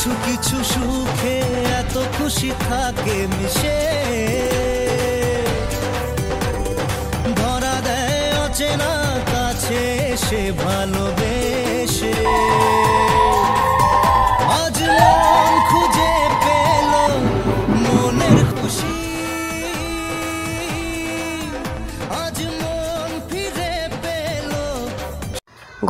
কিছু কিছু সুখে এত খুশি থাকে মিশে, ধরা দেয় অচেনা কাছে সে ভালোবেসে। আজ মন খুঁজে পেল মনের খুশি, আজ মন ফিরে পেল।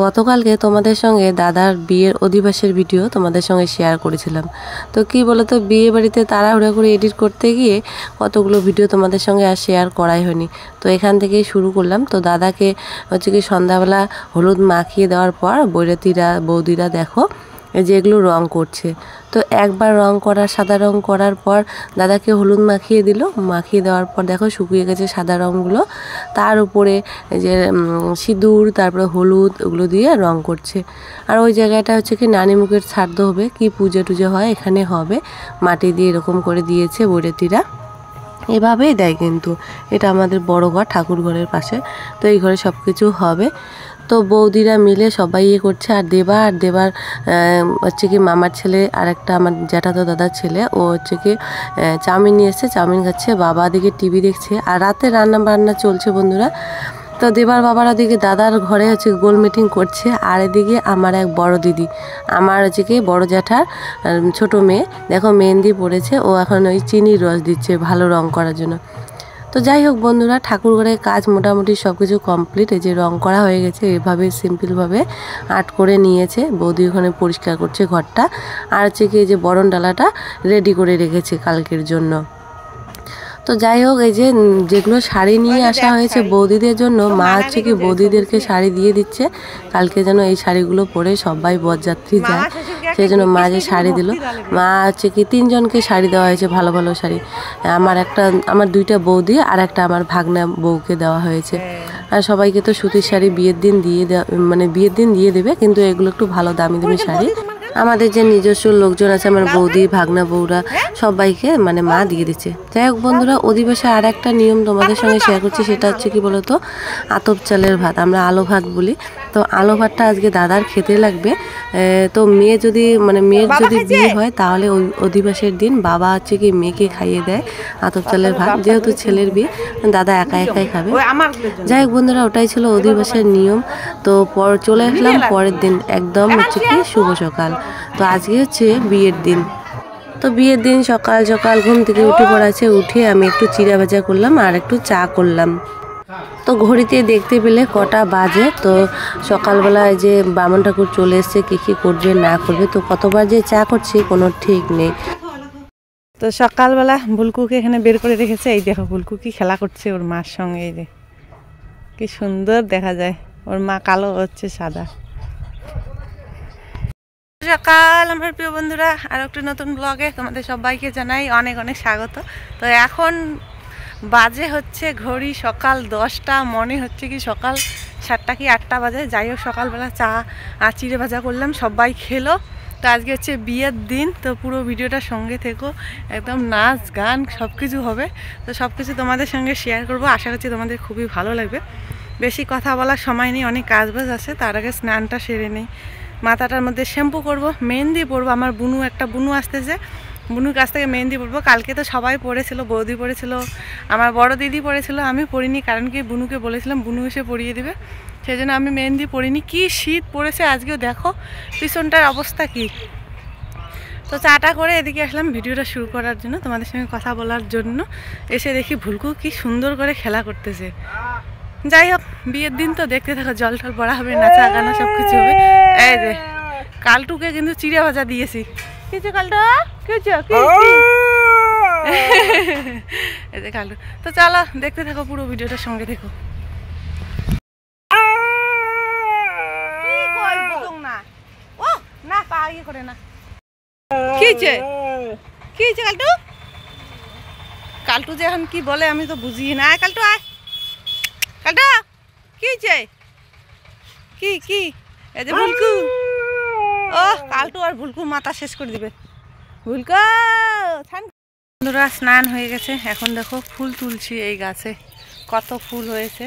গতকালকে তোমাদের সঙ্গে দাদার বিয়ের অধিবাসের ভিডিও তোমাদের সঙ্গে শেয়ার করেছিলাম। তো কি বলতো, বিয়ে বাড়িতে তাড়াহুড়া করে এডিট করতে গিয়ে কতগুলো ভিডিও তোমাদের সঙ্গে আর শেয়ার করাই হয়নি। তো এখান থেকেই শুরু করলাম। তো দাদাকে হচ্ছে কি সন্ধ্যাবেলা হলুদ মাখিয়ে দেওয়ার পর বৈরাতিরা বৌদিরা দেখো এই যে এগুলো রং করছে। তো একবার রং করার সাদা রং করার পর দাদাকে হলুদ মাখিয়ে দিল, মাখিয়ে দেওয়ার পর দেখো শুকিয়ে গেছে সাদা রঙগুলো। তার উপরে যে সিঁদুর তারপরে হলুদ ওগুলো দিয়ে রং করছে। আর ওই জায়গাটা হচ্ছে কি নানিমুখের শ্রাদ্ধ হবে, কি পুজো টুজো হয় এখানে হবে, মাটি দিয়ে এরকম করে দিয়েছে বৈরাতিরা। এভাবেই দেয় কিন্তু, এটা আমাদের বড় ঘর ঠাকুর ঘরের পাশে। তো এই ঘরে সব কিছু হবে। তো বৌদিরা মিলে সবাই ইয়ে করছে। আর দেবার হচ্ছে কি মামার ছেলে আর একটা আমার জ্যাঠাতো দাদার ছেলে, ও হচ্ছে কি চাউমিন নিয়ে এসছে, চাউমিন খাচ্ছে, বাবা দিকে টিভি দেখছে। আর রাতে রান্না বান্না চলছে বন্ধুরা। তো দেবার বাবার ওদিকে দাদার ঘরে হচ্ছে গোল মিটিং করছে। আর এদিকে আমার এক বড় দিদি, আমার হচ্ছে কি বড় জ্যাঠার ছোট মেয়ে, দেখো মেহেন্দি পড়েছে, ও এখন ওই চিনির রস দিচ্ছে ভালো রং করার জন্য। তো যাই হোক বন্ধুরা, ঠাকুর ঘরের কাজ মোটামুটি সব কিছু কমপ্লিট। এই যে রং করা হয়ে গেছে, এভাবে সিম্পলভাবে আর্ট করে নিয়েছে। বৌদি ওখানে পরিষ্কার করছে ঘরটা। আর হচ্ছে কি এই যে বরণ ডালাটা রেডি করে রেখেছে কালকের জন্য। তো যাই হোক, এই যে যেগুলো শাড়ি নিয়ে আসা হয়েছে বৌদিদের জন্য, মা হচ্ছে কি বৌদিদেরকে শাড়ি দিয়ে দিচ্ছে কালকে যেন এই শাড়িগুলো পরে সবাই বরযাত্রী যায়, সেই জন্য মা যে শাড়ি দিল। মা হচ্ছে কি 3 জনকে শাড়ি দেওয়া হয়েছে, ভালো ভালো শাড়ি। আমার 2টা বৌদি আর একটা আমার ভাগনা বউকে দেওয়া হয়েছে। আর সবাইকে তো সুতির শাড়ি বিয়ের দিন দিয়ে দেবে, কিন্তু এগুলো একটু ভালো দামি দামি শাড়ি। আমাদের যে নিজস্ব লোকজন আছে, আমার বৌদি ভাগনা বউরা সবাইকে মা দিয়ে দিচ্ছে। যাই হোক বন্ধুরা, অধিবাসে আর একটা নিয়ম তোমাদের সঙ্গে শেয়ার করছি, সেটা হচ্ছে কি বলতো, আতপ চালের ভাত, আমরা আলো ভাত বলি। তো আলো ভাতটা আজকে দাদার খেতে লাগবে। তো মেয়ের যদি বিয়ে হয় তাহলে ওই অধিবাসের দিন বাবা হচ্ছে কি মেয়েকে খাইয়ে দেয় আতপ চালের ভাত, যেহেতু ছেলের বিয়ে দাদা একাই খাবে। যাই হোক বন্ধুরা, ওটাই ছিল অধিবাসের নিয়ম। তো চলে আসলাম পরের দিন, একদম হচ্ছে কি শুভ সকাল। তো আজকে হচ্ছে বিয়ের দিন। তো বিয়ের দিন সকাল সকাল ঘুম থেকে উঠে পড়াছে, উঠে আমি একটু চিড়া ভাজা করলাম আর একটু চা করলাম। তো ঘড়িতে দেখতে পেলে কটা বাজে। তো সকালবেলায় যে বামন ঠাকুর চলে এসছে, কী করবে না করবে, তো কতবার যে চা করছি কোনো ঠিক নেই। তো সকালবেলা ভুলকুকে এখানে বের করে রেখেছে। এই দেখো ভুলকু কি খেলা করছে ওর মার সঙ্গে। এই যে কি সুন্দর দেখা যায়, ওর মা কালো হচ্ছে সাদা। সকাল আমার প্রিয় বন্ধুরা, আর একটা নতুন ব্লগে তোমাদের সবাইকে জানাই অনেক অনেক স্বাগত। তো এখন বাজে হচ্ছে ঘড়ি সকাল 10টা, মনে হচ্ছে কি সকাল 7টা কি 8টা বাজে। যাই হোক, সকালবেলা চা আর চিড়ে ভাজা করলাম, সবাই খেলো। তো আজকে হচ্ছে বিয়ের দিন, তো পুরো ভিডিওটা সঙ্গে থেকো, একদম নাচ গান সব কিছু হবে। তো সব কিছু তোমাদের সঙ্গে শেয়ার করব, আশা করছি তোমাদের খুবই ভালো লাগবে। বেশি কথা বলার সময় নেই, অনেক কাজবাজ আছে। তার আগে স্নানটা সেরে নেই, মাথাটার মধ্যে শ্যাম্পু করব, মেহেন্দি পরবো। আমার বুনু আসতেছে, বুনুর কাছ থেকে মেহেন্দি পরবো। কালকে তো সবাই পড়েছিল, বৌদি পড়েছিল, আমার বড় দিদি পড়েছিল, আমি পড়িনি, কারণ কি বুনুকে বলেছিলাম বুনু এসে পরিয়ে দেবে, সেই জন্য আমি মেহেন্দি পরিনি। কি শীত পড়েছে আজকেও, দেখো পিছনটার অবস্থা কি। তো চাটা করে এদিকে আসলাম ভিডিওটা শুরু করার জন্য, তোমাদের সঙ্গে কথা বলার জন্য। এসে দেখি ভুলকু কি সুন্দর করে খেলা করতেছে। যাই হোক, বিয়ের দিন তো দেখতে থাকো, জল টল পড়া হবে, নাচা গানা সব কিছু হবে। এই যে কালটুকে কিন্তু চিড়ে ভাজা দিয়েছি। কিছু কালটু এই যে কালটু। তো চলো দেখতে থাকো, পুরো ভিডিওটার সঙ্গে থেকো। না পা ইয়ে করে না। কি হয়েছে কালটু? কালটু যে এখন কি বলে আমি তো বুঝি না। কালটু আয়, কালটু কি হয়েছে? কি এই যে ভুলকু, ও কালটু আর ভুলকু মাথা শেষ করে দিবে। ভুলকু বন্ধুরা, স্নান হয়ে গেছে, এখন দেখো ফুল তুলছি। এই গাছে কত ফুল হয়েছে,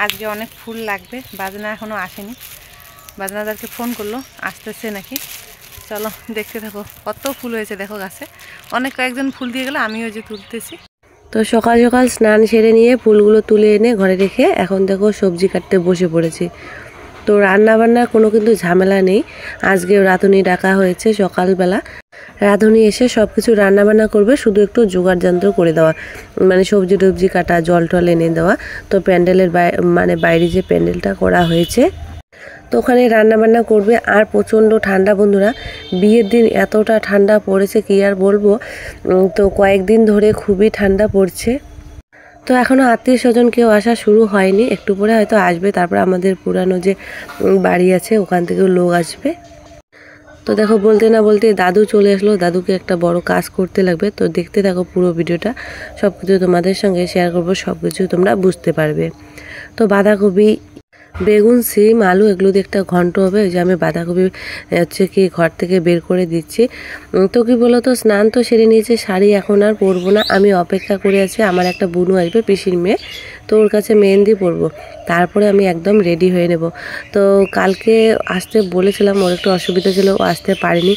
আজকে অনেক ফুল লাগবে। বাজনা এখনো আসেনি, বাজনাদারকে ফোন করলো, আসতেছে নাকি। চলো দেখতে থাকো, কত ফুল হয়েছে দেখো গাছে। অনেক কয়েকজন ফুল দিয়ে গেলে, আমিও যে তুলতেছি। তো সকাল সকাল স্নান সেরে নিয়ে ফুলগুলো তুলে এনে ঘরে রেখে এখন দেখো সবজি কাটতে বসে পড়েছি। তো রান্না বান্নার কোনো কিন্তু ঝামেলা নেই। আজকে রাঁধুনি ডাকা হয়েছে সকালবেলা। রাঁধুনি এসে সব কিছু রান্নাবান্না করবে, শুধু একটু জোগাড় যন্ত্র করে দেওয়া, মানে সবজি টবজি কাটা, জল টল এনে দেওয়া। তো প্যান্ডেলের বাইরে যে প্যান্ডেলটা করা হয়েছে, তো ওখানে রান্নাবান্না করবে। আর প্রচণ্ড ঠান্ডা বন্ধুরা, বিয়ের দিন এতটা ঠান্ডা পড়েছে কি আর বলবো। তো কয়েকদিন ধরে খুবই ঠান্ডা পড়ছে। তো এখনও আত্মীয় স্বজন কেউ আসা শুরু হয়নি, একটু পরে হয়তো আসবে। তারপর আমাদের পুরানো যে বাড়ি আছে ওখান থেকেও লোক আসবে। তো দেখো বলতে না বলতে দাদু চলে আসলো, দাদুকে একটা বড় কাজ করতে লাগবে। তো দেখতে থাকো পুরো ভিডিওটা, সব কিছু তোমাদের সঙ্গে শেয়ার করবো, সব কিছু তোমরা বুঝতে পারবে। তো বাঁধাকপি, বেগুন, সিম, আলু এগুলো দিয়ে একটা ঘন্ট হবে। ওই যে আমি বাঁধাকপি হচ্ছে কি ঘর থেকে বের করে দিচ্ছি। তো কি বলো তো, স্নান তো সেরে নিয়েছে, শাড়ি এখন আর পরবো না। আমি অপেক্ষা করে আছি, আমার একটা বুনু আসবে, পিসির মেয়ে, তো ওর কাছে মেহেন্দি পরবো, তারপরে আমি একদম রেডি হয়ে নেব। তো কালকে আসতে বলেছিলাম, ওর একটু অসুবিধা ছিল, ও আসতে পারেনি।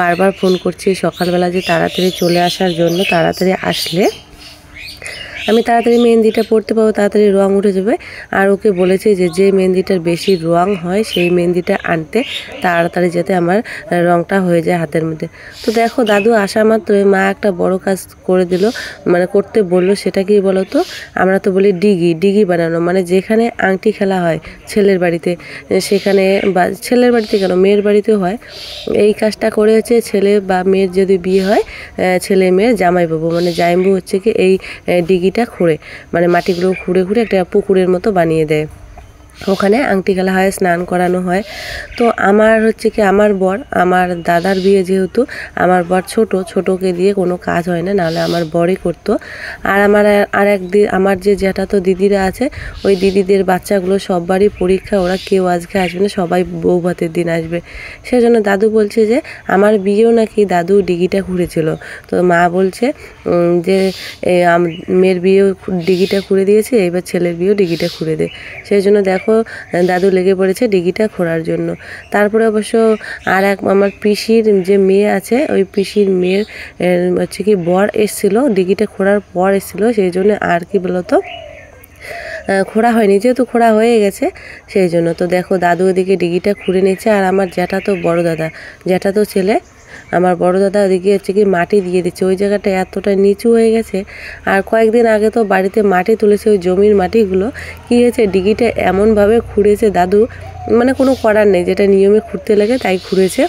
বারবার ফোন করছি সকালবেলা যে তাড়াতাড়ি চলে আসার জন্য, তাড়াতাড়ি আসলে আমি তাড়াতাড়ি মেহেন্দিটা পরতে পারবো, তাড়াতাড়ি রং উঠে যাবে। আর ওকে বলেছি যে যে মেহেন্দিটার বেশি রং হয় সেই মেহেন্দিটা আনতে, তাড়াতাড়ি যাতে আমার রংটা হয়ে যায় হাতের মধ্যে। তো দেখো দাদু আসা মাত্রই মা একটা বড় কাজ করে দিল, মানে করতে বললো। সেটা কি বলো তো, আমরা তো বলি ডিগি বানানো, মানে যেখানে আংটি খেলা হয় ছেলের বাড়িতে, সেখানে, বা ছেলের বাড়িতে কেন মেয়ের বাড়িতেও হয়। এই কাজটা করে হচ্ছে ছেলে বা মেয়ের যদি বিয়ে হয়, ছেলে মেয়ের জামাইবাবু মানে জামাইবাবু হচ্ছে কি এই ডিগিটা খুঁড়ে, মানে মাটিগুলো খুঁড়ে একটা পুকুরের মতো বানিয়ে দেয়, ওখানে আংটি খেলা হয়, স্নান করানো হয়। তো আমার হচ্ছে কি আমার বর, আমার দাদার বিয়ে যেহেতু, আমার বর ছোটোকে দিয়ে কোনো কাজ হয় না, নাহলে আমার বরই করতো। আর আর একদিন আমার যে জ্যাঠাতো দিদিরা আছে, ওই দিদিদের বাচ্চাগুলো সববারই পরীক্ষা, ওরা কেউ আজকে আসবে না, সবাই বউ ভাতের দিন আসবে। সেজন্য দাদু বলছে যে আমার বিয়েও নাকি দাদু ডিগিটা খুঁড়েছিল। তো মা বলছে যে মেয়ের বিয়েও ডিগিটা খুঁড়ে দিয়েছে, এবার ছেলের বিয়েও ডিগিটা খুঁড়ে দে। সেই জন্য দেখো দাদু লেগে পড়েছে ডিগিটা খোঁড়ার জন্য। তারপরে অবশ্য আর এক আমার পিসির যে মেয়ে আছে, ওই পিসির মেয়ের হচ্ছে কি বর এসেছিলো, ডিগিটা খোঁড়ার পর এসেছিলো, সেই জন্য আর কি বলতো খোঁড়া হয়নি, যেহেতু খোঁড়া হয়ে গেছে সেই জন্য। তো দেখো দাদু ওদিকে ডিগিটা খুঁড়ে নিচ্ছে, আর আমার জ্যাঠাতো বড় দাদা, জ্যাঠাতো ছেলে আমার বড় দাদা ওদিকে হচ্ছে কি মাটি দিয়ে দিচ্ছে। ওই জায়গাটা এতটা নিচু হয়ে গেছে, আর কয়েকদিন আগে তো বাড়িতে মাটি তুলেছে, ওই জমির মাটিগুলো কী হয়েছে, ডিগিটা এমনভাবে খুঁড়েছে দাদু, মানে কোনো করার নেই, যেটা নিয়মে খুঁড়তে লাগে তাই খুঁড়েছে।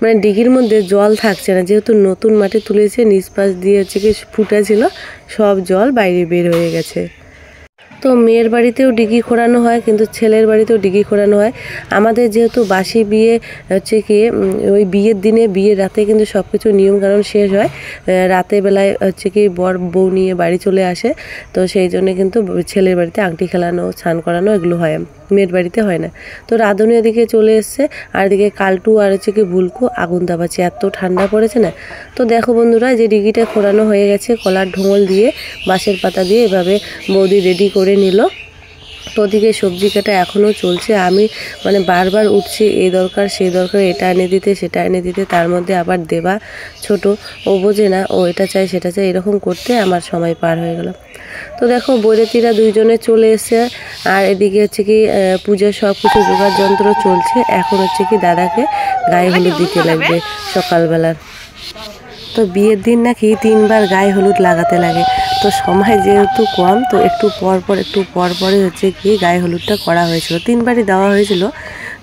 মানে ডিগির মধ্যে জল থাকছে না, যেহেতু নতুন মাটি তুলেছে, নিচ পাশ দিয়ে হচ্ছে কি ফুটা ছিল, সব জল বাইরে বের হয়ে গেছে। তো মেয়ের বাড়িতেও ডিগি খোঁড়ানো হয়, কিন্তু ছেলের বাড়িতেও ডিগি খোঁড়ানো হয়। আমাদের যেহেতু বাসি বিয়ে হচ্ছে কি ওই বিয়ের দিনে, বিয়ের রাতে কিন্তু সব কিছু নিয়মকানুন শেষ হয়, রাতে বেলায় হচ্ছে কি বর বউ নিয়ে বাড়ি চলে আসে। তো সেই জন্য কিন্তু ছেলের বাড়িতে আংটি খেলানো, স্নান করানো এগুলো হয়, মেয়ের বাড়িতে হয় না। তো রাঁধুনি ওদিকে চলে এসছে, আর এদিকে কালটু আর হচ্ছে কি বুলকু আগুন দাবাচ্ছে, এত ঠান্ডা পড়েছে না। তো দেখো বন্ধুরা, যে ডিগিটা খোঁড়ানো হয়ে গেছে, কলার ঢোঙল দিয়ে বাঁশের পাতা দিয়ে এভাবে বৌদি রেডি করে নিল। তো ওদিকে সবজি কাটা এখনও চলছে, আমি মানে বারবার উঠছি, এই দরকার সেই দরকার, এটা এনে দিতে সেটা এনে দিতে, তার মধ্যে আবার দেবা ছোট, ও বোঝে না, ও এটা চাই সেটা চাই, এরকম করতে আমার সময় পার হয়ে গেল। তো দেখো বৈরাতিরা দুইজনে চলে এসে, আর এদিকে হচ্ছে কি পূজার সব কিছু জোগাড় যন্ত্র চলছে। এখন হচ্ছে কি দাদাকে গায়ে হলুদ দিতে লাগবে সকালবেলার। তো বিয়ের দিন নাকি 3 বার গায়ে হলুদ লাগাতে লাগে। তো সময় যেহেতু কম, তো একটু পর পরে হচ্ছে কি গায়ে হলুদটা করা হয়েছিল, 3 বারই দেওয়া হয়েছিল।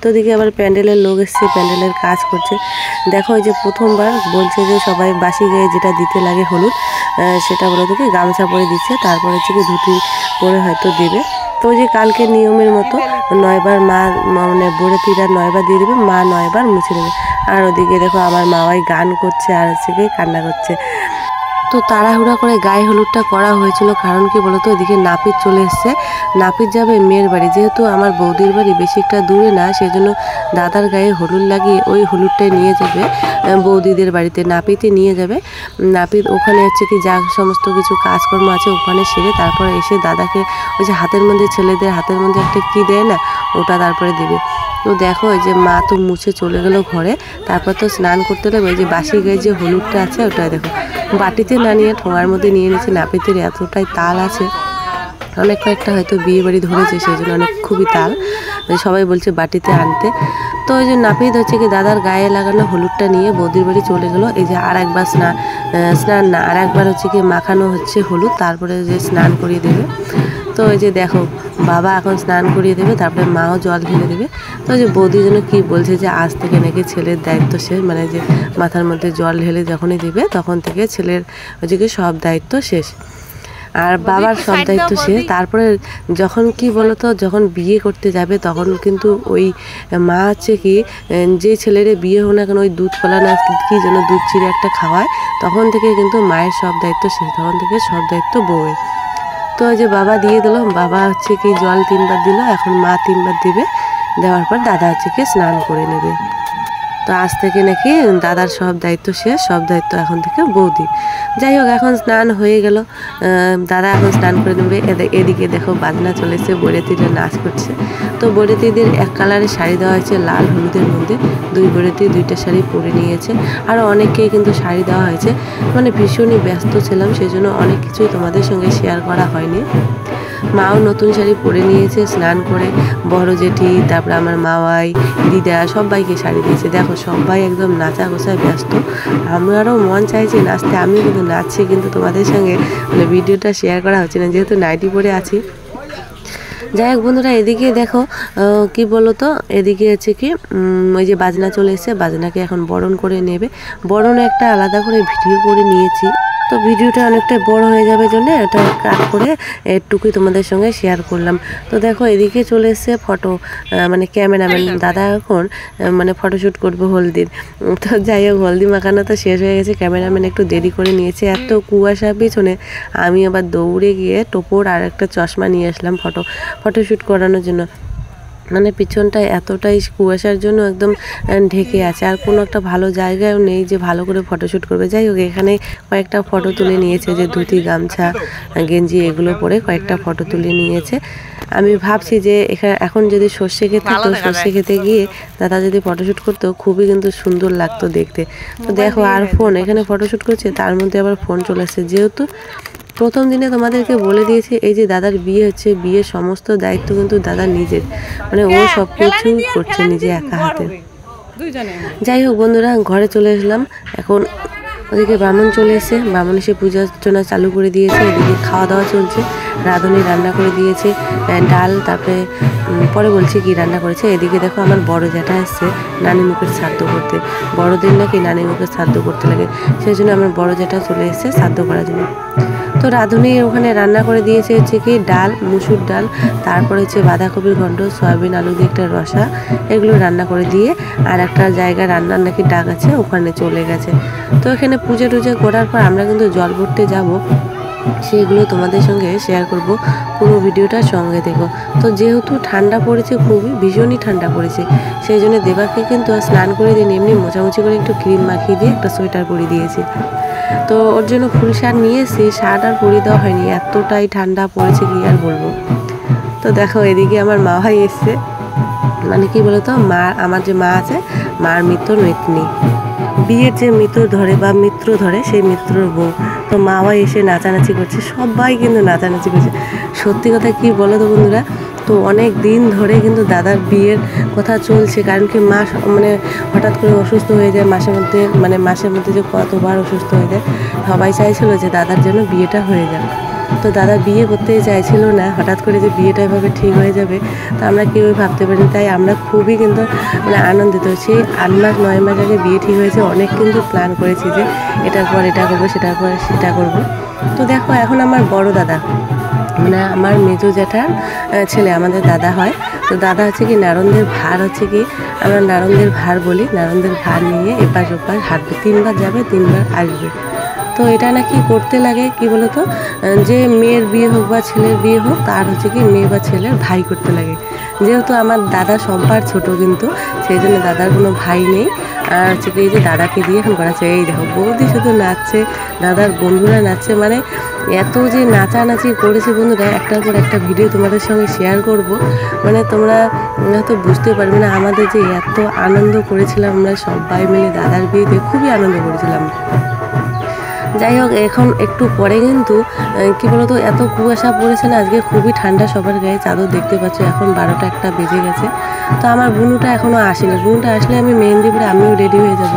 তো ওদিকে আবার প্যান্ডেলের লোক এসছে, প্যান্ডেলের কাজ করছে। দেখো ওই যে প্রথমবার বলছে যে সবাই বাসি গায়ে যেটা দিতে লাগে হলুদ, সেটা বলে দেখি গামছা পরে দিচ্ছে, তারপর হচ্ছে কি ধুতি পরে হয়তো দেবে। তো ওই যে কালকে নিয়মের মতো 9 বার মা, মানে বৈরাতিরা 9 বার দিয়ে দেবে, মা 9 বার মুছে দেবে। আর ওদিকে দেখো আমার মাওয়াই গান করছে আর হচ্ছে কি কান্না করছে। তো তাড়াহুড়া করে গায়ে হলুদটা করা হয়েছিল, কারণ কি বলতো ওইদিকে নাপিত চলে এসছে, নাপিত যাবে মেয়ের বাড়ি, যেহেতু আমার বৌদির বাড়ি বেশি একটা দূরে না, সেই জন্য দাদার গায়ে হলুদ লাগিয়ে ওই হলুদটাই নিয়ে যাবে বৌদিদের বাড়িতে, নাপিতই নিয়ে যাবে। নাপিত ওখানে হচ্ছে কি যা সমস্ত কিছু কাজকর্ম আছে ওখানে সেরে তারপরে এসে দাদাকে ওই যে হাতের মধ্যে, ছেলেদের হাতের মধ্যে একটা কী দেয় না, ওটা তারপরে দেবে। তো দেখো এই যে মা তো মুছে চলে গেল ঘরে, তারপর তো স্নান করতে লাগবে। এই যে বাসি গায়ে যে হলুদটা আছে ওটা দেখো বাটিতে না নিয়ে ঠোঙার মধ্যে নিয়ে নিয়েছে। নাপিতের এতটাই তাল আছে, অনেক কয়েকটা হয়তো বিয়ে বাড়ি ধরেছে, সেই জন্য অনেক খুবই তাল, সবাই বলছে বাটিতে আনতে। তো ওই যে নাপিত হচ্ছে কি দাদার গায়ে লাগানো হলুদটা নিয়ে বৌদির বাড়ি চলে গেলো। এই যে আর একবার স্নান না আর একবার হচ্ছে কি মাখানো হচ্ছে হলুদ, তারপরে যে স্নান করিয়ে দেবে। তো ওই যে দেখো বাবা এখন স্নান করিয়ে দেবে, তারপরে মাও জল ঢেলে দেবে। তো ওই যে বৌদির জন্য কী বলছে যে আজ থেকে নাকি ছেলের দায়িত্ব শেষ, মানে যে মাথার মধ্যে জল ঢেলে যখনই দেবে তখন থেকে ছেলের হচ্ছে কি সব দায়িত্ব শেষ, আর বাবার সব দায়িত্ব শেষ। তারপরে যখন কি বলতো যখন বিয়ে করতে যাবে তখন কিন্তু ওই মা হচ্ছে কি যে ছেলের বিয়ে হোক না কেন ওই দুধ কলা না কি যেন দুধ চিড়ে একটা খাওয়ায়, তখন থেকে কিন্তু মায়ের সব দায়িত্ব শেষ, তখন থেকে সব দায়িত্ব বউয়ের। তো ওই যে বাবা দিয়ে দিল, বাবা হচ্ছে কি জল 3 বার দিল, এখন মা 3 বার দিবে, দেওয়ার পর দাদা হচ্ছে কি স্নান করে নেবে। তো আজ থেকে নাকি দাদার সব দায়িত্ব শেষ, সব দায়িত্ব এখন থেকে বৌদি। যাই হোক এখন স্নান হয়ে গেল, দাদা এখন স্নান করে নেবে। এদিকে দেখো বাজনা চলেছে, বৈরাতিরা নাচ করছে। তো বৈরাতিদের এক কালারের শাড়ি দেওয়া হয়েছে লাল হলুদের মধ্যে, 2 বৈরাতি 2টা শাড়ি পরে নিয়েছে, আরও অনেককেই কিন্তু শাড়ি দেওয়া হয়েছে। মানে ভীষণই ব্যস্ত ছিলাম, সেই জন্য অনেক কিছুই তোমাদের সঙ্গে শেয়ার করা হয়নি। মাও নতুন শাড়ি পরে নিয়েছে স্নান করে, বড় জেঠি, তারপরে আমার মাওয়াই, দিদা সবাইকে শাড়ি দিয়েছে। দেখো সবাই একদম নাচা গোছায় ব্যস্ত, আমারও মন চাইছে নাচতে, আমিও কিন্তু নাচছি, কিন্তু তোমাদের সঙ্গে মানে ভিডিওটা শেয়ার করা হচ্ছে না যেহেতু নাইটি পরে আছি। যাই হোক বন্ধুরা, এদিকে দেখো কি বলো তো, এদিকে হচ্ছে কি ওই যে বাজনা চলে এসেছে, বাজনাকে এখন বরণ করে নেবে। বরণে একটা আলাদা করে ভিডিও করে নিয়েছি, তো ভিডিওটা অনেকটা বড় হয়ে যাবে জন্য এটা কাট করে একটুকুই তোমাদের সঙ্গে শেয়ার করলাম। তো দেখো এদিকে চলে এসছে ফটো, মানে ক্যামেরাম্যান দাদা এখন মানে ফটোশ্যুট করবে হলদির। তো যাই হোক হলদি মাখানো তো শেষ হয়ে গেছে, ক্যামেরাম্যান একটু দেরি করে নিয়েছে, এত কুয়াশা পিছনে আমি আবার দৌড়ে গিয়ে টোপর আর একটা চশমা নিয়ে আসলাম ফটোশ্যুট করানোর জন্য। মানে পিছনটা এতটাই কুয়াশার জন্য একদম ঢেকে আছে, আর কোনো একটা ভালো জায়গায়ও নেই যে ভালো করে ফটোশ্যুট করবে। যাই হোক এখানে কয়েকটা ফটো তুলে নিয়েছে, যে ধুতি গামছা গেঞ্জি এগুলো পরে কয়েকটা ফটো তুলে নিয়েছে। আমি ভাবছি যে এখন যদি সর্ষে খেতে হতো, সর্ষে খেতে গিয়ে দাদা যদি ফটোশ্যুট করতো খুবই কিন্তু সুন্দর লাগতো দেখতে। তো দেখো আর ফোন এখানে ফটোশ্যুট করছে, তার মধ্যে আবার ফোন চলে আসছে। যেহেতু প্রথম দিনে তোমাদেরকে বলে দিয়েছি এই যে দাদার বিয়ে হচ্ছে, বিয়ের সমস্ত দায়িত্ব কিন্তু দাদা নিজের, মানে ও সব কিছু করছে নিজে একা হাতে। যাই হোক বন্ধুরা ঘরে চলে আসলাম, এখন ওদিকে ব্রাহ্মণ চলে এসে, ব্রাহ্মণ এসে পূজা অর্চনা চালু করে দিয়েছে। এদিকে খাওয়া দাওয়া চলছে, রাঁধুনি রান্না করে দিয়েছে ডাল, তারপরে পরে বলছি কি রান্না করেছে। এদিকে দেখো আমার বড় জ্যাঠা এসছে নানি মুখের শ্রাদ্ধ করতে, বড়দের নাকি নানি মুখের শ্রাদ্ধ করতে লাগে, সেই জন্য আমার বড় জ্যাঠা চলে এসছে শ্রাদ্ধ করার জন্য। তো রাঁধুনি ওখানে রান্না করে দিয়েছে হচ্ছে কি ডাল, মুসুর ডাল, তারপরে হচ্ছে বাঁধাকপির ঘন্ট, সয়াবিন আলু দিয়ে একটা রসা, এগুলো রান্না করে দিয়ে আর একটা জায়গায় রান্নার নাকি ডাক আছে ওখানে চলে গেছে। তো এখানে পুজো টুজো করার পর আমরা কিন্তু জল ভরতে যাব, সেগুলো তোমাদের সঙ্গে শেয়ার করব, পুরো ভিডিওটার সঙ্গে দেখো। তো যেহেতু ঠান্ডা পড়েছে, খুবই ভীষণই ঠান্ডা পড়েছে, সেই জন্য দেবাকে কিন্তু স্নান করে দিন এমনি মোছামুছি করে একটু ক্রিম মাখিয়ে দিয়ে একটা সোয়েটার পরিয়ে দিয়েছি। তো ওর জন্য ফুল শার্ট নিয়ে এসে শার্ট আর পরিয়ে দেওয়া হয়নি, এতটাই ঠান্ডা পড়েছে কি আর বলবো। তো দেখো এদিকে আমার মা ভাই এসছে, মানে কি বলতো আমার যে মা আছে, মার মিত্র মেতনি, বিয়ের যে মিত্র ধরে বা মিত্র ধরে সেই মিত্রর বউ। তো মা ভাই এসে নাচানাচি করছে, সবাই কিন্তু নাচানাচি করছে। সত্যি কথা কি বলো তো বন্ধুরা, তো অনেক দিন ধরে কিন্তু দাদার বিয়ের কথা চলছে, কারণ কি মা মানে হঠাৎ করে অসুস্থ হয়ে যায় মাসের মধ্যে যে কতবার অসুস্থ হয়ে যায়, সবাই চাইছিল যে দাদার জন্য বিয়েটা হয়ে যাক। তো দাদা বিয়ে করতেই চাইছিল না, হঠাৎ করে যে বিয়েটা এভাবে ঠিক হয়ে যাবে তো আমরা কেউই ভাবতে পারিনি। তাই আমরা খুবই কিন্তু মানে আনন্দিত হচ্ছি। 8 মাস 9 মাস আগে বিয়ে ঠিক হয়েছে, অনেক কিন্তু প্ল্যান করেছি যে এটার পর এটা করবো, সেটার পর সেটা করবো। তো দেখো এখন আমার বড় দাদা, মানে আমার মেজো জ্যাঠার ছেলে আমাদের দাদা হয়। তো দাদা হচ্ছে কি নারন্দের ভার হচ্ছে কি আমরা নারন্দের ভার বলি, নারন্দের ভার নিয়ে এপাশ ওপাশ হাঁটবে, 3 বার যাবে 3 বার আসবে। তো এটা নাকি করতে লাগে কি বলতো, যে মেয়ের বিয়ে হোক বা ছেলের বিয়ে হোক তার হচ্ছে কি মেয়ে বা ছেলের ভাই করতে লাগে। যেহেতু আমার দাদা সবার ছোট কিন্তু, সেই জন্য দাদার কোনো ভাই নেই, আর হচ্ছে কি এই যে দাদাকে দিয়ে এখন করাচ্ছে। এই দেখো বৌদি শুধু নাচছে, দাদার বন্ধুরা নাচছে, মানে এত যে নাচানাচি করেছে বন্ধুরা, একটার পর একটা ভিডিও তোমাদের সঙ্গে শেয়ার করব, মানে তোমরা হয়তো বুঝতে পারবে না আমাদের যে এত আনন্দ করেছিলাম আমরা সবাই মিলে দাদার বিয়েতে, খুবই আনন্দ করেছিলাম। যাই হোক, এখন একটু পরে কিন্তু কি বলতো এত কুয়াশা পড়েছে না আজকে, খুবই ঠান্ডা, সবার গায়ে চাদর দেখতে পাচ্ছ। এখন 12টা 1টা বেজে গেছে। তো আমার বুনুটা এখনও আসেনি, বুনুটা আসলে আমি মেহেন্দি পরে আমিও রেডি হয়ে যাব।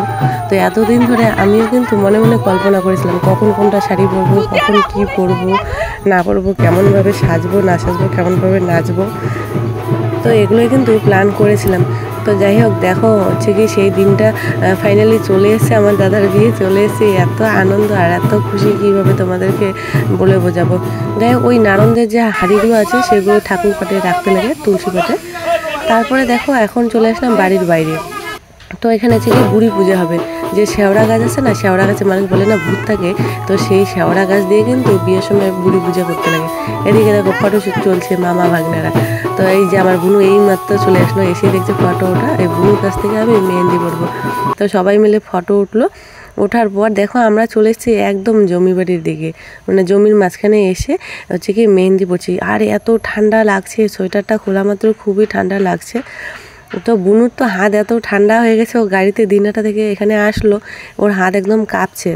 তো এতদিন ধরে আমিও কিন্তু মনে মনে কল্পনা করেছিলাম কখন কোনটা শাড়ি পরবো, কখন কী পরবো না পরবো, কেমনভাবে সাজবো না সাজবো, কেমনভাবে নাচবো, তো এগুলোই কিন্তু প্ল্যান করেছিলাম। তো যাই হোক, দেখো হচ্ছে কি সেই দিনটা ফাইনালি চলে এসেছে, আমার দাদার বিয়ে চলে এসেছে। এত আনন্দ আর এত খুশি কীভাবে তোমাদেরকে বলে বোঝাবো। যাই হোক, ওই নারন্দের যে হাঁড়িগুলো আছে সেগুলো ঠাকুর পাটে রাখতে লাগে, তুলসী পাটে। তারপরে দেখো এখন চলে আসলাম বাড়ির বাইরে। তো এখানে হচ্ছে কি বুড়ি পূজা হবে। যে শেওড়া গাছ আছে না, শেওড়া গাছে মানুষ বলে না ভূত থাকে, তো সেই শেওড়া গাছ দিয়ে কিন্তু বিয়ের সময় বুড়ি পূজা করতে লাগে। এদিকে দেখো ফটোশ্যুট চলছে মামা ভাগ্নেরা। তো এই যে আমার বুনু এই মাত্র চলে আসলো, এসে দেখছে ফটো ওঠা, এই বুনুর কাছ থেকে আমি মেহেন্দি পরবো। তো সবাই মিলে ফটো উঠলো। ওঠার পর দেখো আমরা চলে এসেছি একদম জমি বাড়ির দিকে, মানে জমির মাঝখানে এসে হচ্ছে কি মেহেন্দি পড়ছি। আর এত ঠান্ডা লাগছে, সোয়েটারটা খোলা মাত্র খুবই ঠান্ডা লাগছে। তো বুনুর তো হাত এত ঠান্ডা হয়ে গেছে, ও গাড়িতে দিনটা থেকে এখানে আসলো, ওর হাত একদম কাঁপছে।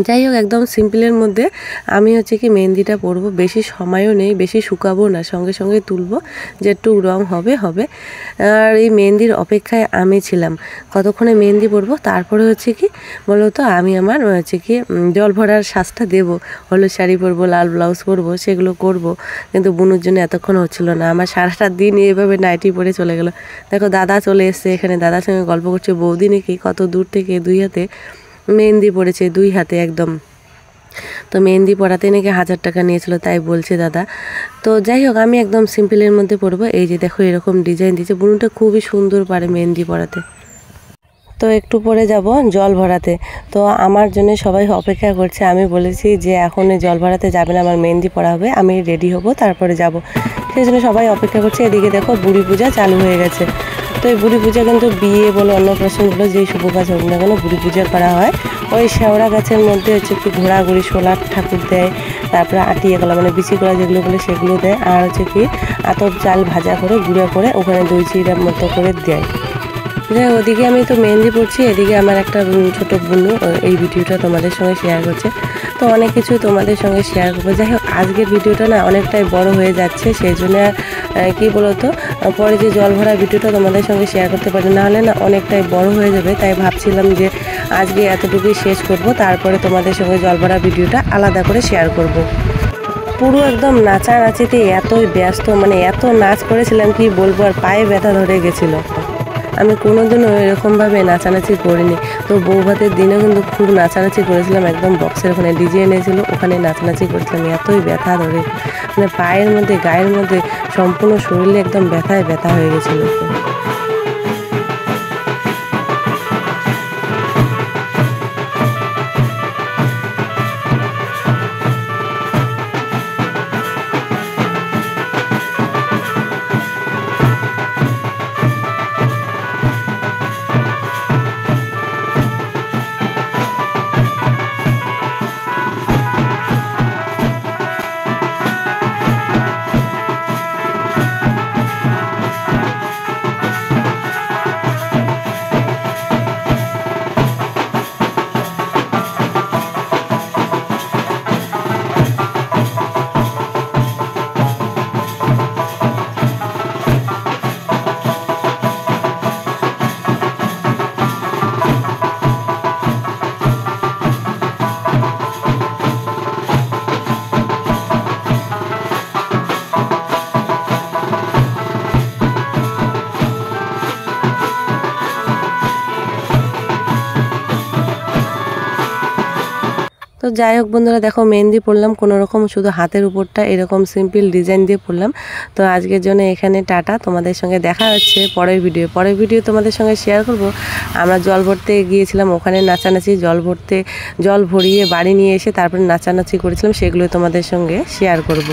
যাই হোক, একদম সিম্পলের মধ্যে আমি হচ্ছে কি মেহেন্দিটা পরবো, বেশি সময়ও নেই, বেশি শুকাবো না, সঙ্গে সঙ্গে তুলবো, যেটু রং হবে হবে। আর এই মেহেন্দির অপেক্ষায় আমি ছিলাম কতক্ষণে মেহেন্দি পরবো। তারপরে হচ্ছে কি বলো তো, আমি আমার হচ্ছে কি জল ভরার সাজটা দেবো, হলুদ শাড়ি পরবো, লাল ব্লাউজ পরবো, সেগুলো করব। কিন্তু বুনুর জন্য এতক্ষণ হচ্ছিল না, আমার সারাটা দিন এভাবে নাইটি পরে চলে গেল। দেখো দাদা চলে এসছে এখানে, দাদার সঙ্গে গল্প করছে, বৌদি নাকি কত দূর থেকে 2 হাতে মেহেন্দি পড়েছে, 2 হাতে একদম। তো মেহেন্দি পড়াতে নাকি 1000 টাকা নিয়েছিল, তাই বলছে দাদা। তো যাই হোক, আমি একদম সিম্পলের মধ্যে পরবো। এই যে দেখো এরকম ডিজাইন দিয়েছে, বুনুটা খুবই সুন্দর পারে মেহেন্দি পড়াতে। তো একটু পরে যাব জল ভরাতে। তো আমার জন্য সবাই অপেক্ষা করছে, আমি বলেছি যে এখন জল ভরাতে যাবে না, আমার মেহেন্দি পড়া হবে, আমি রেডি হব তারপরে যাব। সেই জন্য সবাই অপেক্ষা করছে। এদিকে দেখো বুড়ি পূজা চালু হয়ে গেছে। তো এই বুড়ি পূজা কিন্তু বিয়ে বলো অন্নপ্রাশন বলো যেই শুভ কাজ হোক না কেন বুড়ি পূজা করা হয়। ওই শেওড়া গাছের মধ্যে হচ্ছে কি ঘোড়াঘুড়ি সোলার ঠাকুর দেয়, তারপরে আটিয়ে গলা মানে বিচি করা যেগুলো বলে সেগুলো দেয়, আর হচ্ছে কি আতপ চাল ভাজা করে গুঁড়ো করে ওখানে দই চিড়ার মতো করে দেয়। যাই ওদিকে আমি তো মেহেন্দি পড়ছি, এদিকে আমার একটা ছোট বোনও এই ভিডিওটা তোমাদের সঙ্গে শেয়ার করছে। তো অনেক কিছু তোমাদের সঙ্গে শেয়ার করবো। যাই হোক, আজকের ভিডিওটা না অনেকটাই বড় হয়ে যাচ্ছে, সেই জন্য কী বলতো পরে যে জল ভরা ভিডিওটা তোমাদের সঙ্গে শেয়ার করতে পারি, নাহলে না অনেকটাই বড় হয়ে যাবে। তাই ভাবছিলাম যে আজকে এতটুকুই শেষ করব, তারপরে তোমাদের সঙ্গে জল ভরা ভিডিওটা আলাদা করে শেয়ার করব। পুরো একদম নাচানাচিতে এতই ব্যস্ত, মানে এত নাচ করেছিলাম কি বলবো, আর পায়ে ব্যথা ধরে গেছিলো। আমি কোনোদিনও এরকমভাবে নাচানাচি করিনি। তো বউ ভাতের দিনে কিন্তু খুব নাচানাচি করেছিলাম, একদম বক্সের ওখানে ডিজে এনেছিল, ওখানে নাচানাচি করেছিলাম। এতই ব্যথা ধরে, মানে পায়ের মধ্যে গায়ের মধ্যে সম্পূর্ণ শরীরে একদম ব্যথায় ব্যথা হয়ে গেছিলো। তো যাই হোক বন্ধুরা, দেখো মেহেন্দি পরলাম কোনো রকম, শুধু হাতের উপরটা এরকম সিম্পল ডিজাইন দিয়ে পরলাম। তো আজকের জন্য এখানে টাটা, তোমাদের সঙ্গে দেখা হচ্ছে পরের ভিডিও তোমাদের সঙ্গে শেয়ার করব। আমরা জল ভরতে গিয়েছিলাম, ওখানে নাচানাচি, জল ভরিয়ে বাড়ি নিয়ে এসে তারপরে নাচানাচি করেছিলাম, সেগুলো তোমাদের সঙ্গে শেয়ার করব।